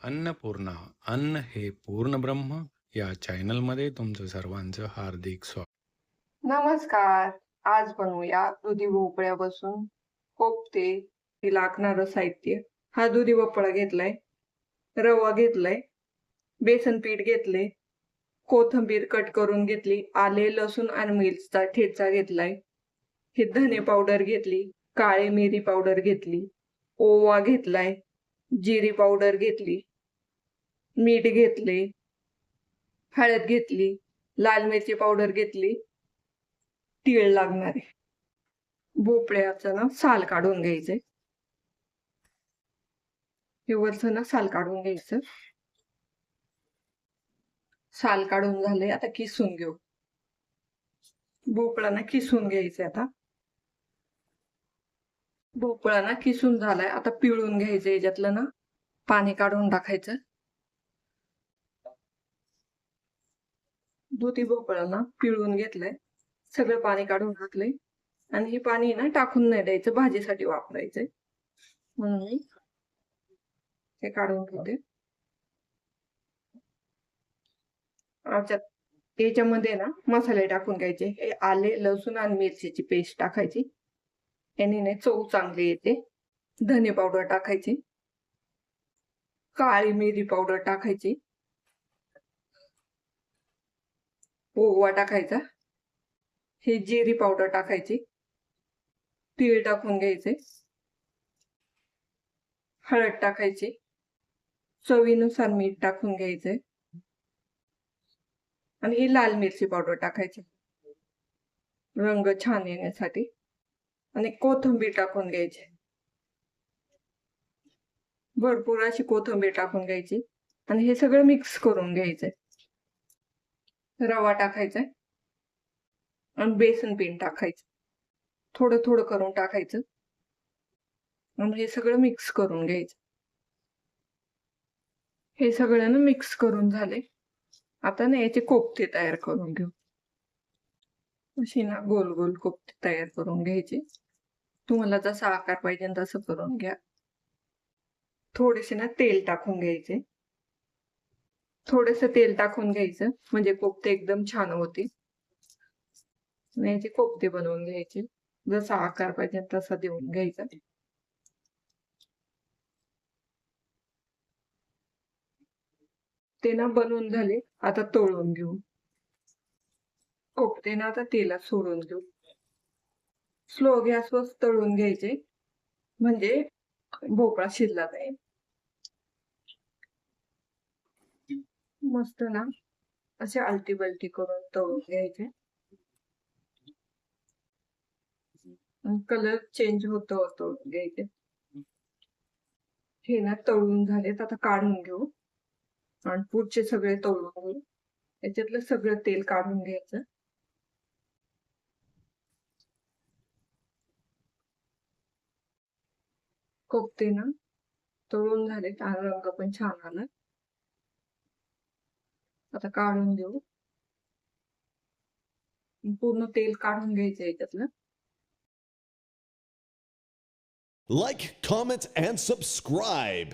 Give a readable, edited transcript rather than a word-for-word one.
अन्नपूर्णा अन्न हे पूर्ण ब्रह्म या चॅनलमध्ये तुमचं सर्वांचं हार्दिक स्वागत. नमस्कार. आज बनवूया दुधी भोपळ्यापासून कोफ्ते. लागणारं साहित्य: हा दुधी भोपळा घेतलाय, रवा घेतलाय, बेसन पीठ घेतले, कोथिंबीर कट करून घेतली, आले लसूण आणि मिरचीचा ठेचा घेतलाय, हे धने पावडर घेतली, काळी मिरी पावडर घेतली, ओवा घेतलाय, जिरी पावडर घेतली, मीठ घेतले, हळद घेतली, लाल मिरची पावडर घेतली, तीळ लागणार आहे. भोपळ्याचं ना साल काढून घ्यायचंय. हे वरचं ना साल काढून घ्यायचं. साल काढून झाले, आता किसून घेऊ. भोपळा ना किसून घ्यायचंय. आता भोपळा ना किसून झालाय, आता पिळून घ्यायचंय. याच्यातलं ना पाणी काढून टाकायचं. दुधी भोपळा ना पिळून घेतलंय, सगळं पाणी काढून टाकलंय. आणि हे पाणी ना टाकून नाही द्यायचं, भाजीसाठी वापरायचंय म्हणून हे काढून घेते. याच्यामध्ये ना मसाले टाकून घ्यायचे. हे आले लसूण आणि मिरचीची पेस्ट टाकायची, याने चव चांगली येते. धने पावडर टाकायची, काळी मिरी पावडर टाकायची, ओवा टाकायचा, हे जिरी पावडर टाकायची, तीळ टाकून घ्यायचे, हळद टाकायची, चवीनुसार मीठ टाकून घ्यायचंय आणि ही लाल मिरची पावडर टाकायची रंग छान येण्यासाठी. आणि कोथिंबीर टाकून घ्यायची, भरपूर अशी कोथिंबीर टाकून घ्यायची. आणि हे सगळं मिक्स करून घ्यायचंय. रवा टाकायचाय आणि बेसन पीठ टाकायचं, थोडं थोडं करून टाकायचं आणि हे सगळं मिक्स करून घ्यायचं. हे सगळं ना मिक्स करून झाले, आता ना याचे कोफ्ते तयार करून घेऊ. अशी ना गोल गोल कोफ्ते तयार करून घ्यायचे. तुम्हाला जसा आकार पाहिजे तसं करून घ्या. थोडेसे ना तेल टाकून घ्यायचे, थोडेसे तेल टाकून घ्यायचं म्हणजे कोफ्ते एकदम छान होतील. याचे कोफ्ते बनवून घ्यायचे, जसा आकार पाहिजे तसा देऊन घ्यायचा. ते ना बनवून झाले, आता तळून घेऊ. कोफ्ते ना आता तेलात सोडून घेऊ. स्लो गॅसवर तळून घ्यायचे म्हणजे भोपळा शिजला नाही. मस्त ना असे आलटी बलटी करून तळून घ्यायचे. कलर चेंज होतो घ्यायचे. हे ना तळून झालेत, आता काढून घेऊ आणि पुढचे सगळे तळून घेऊ. याच्यातलं सगळं तेल काढून घ्यायचं. कोफ्ते ना तळून झालेत आणि रंग पण छान आला. आता काढून घेऊ. पूर्ण तेल काढून घ्यायचं याच्यातलं. Like, comment, and subscribe.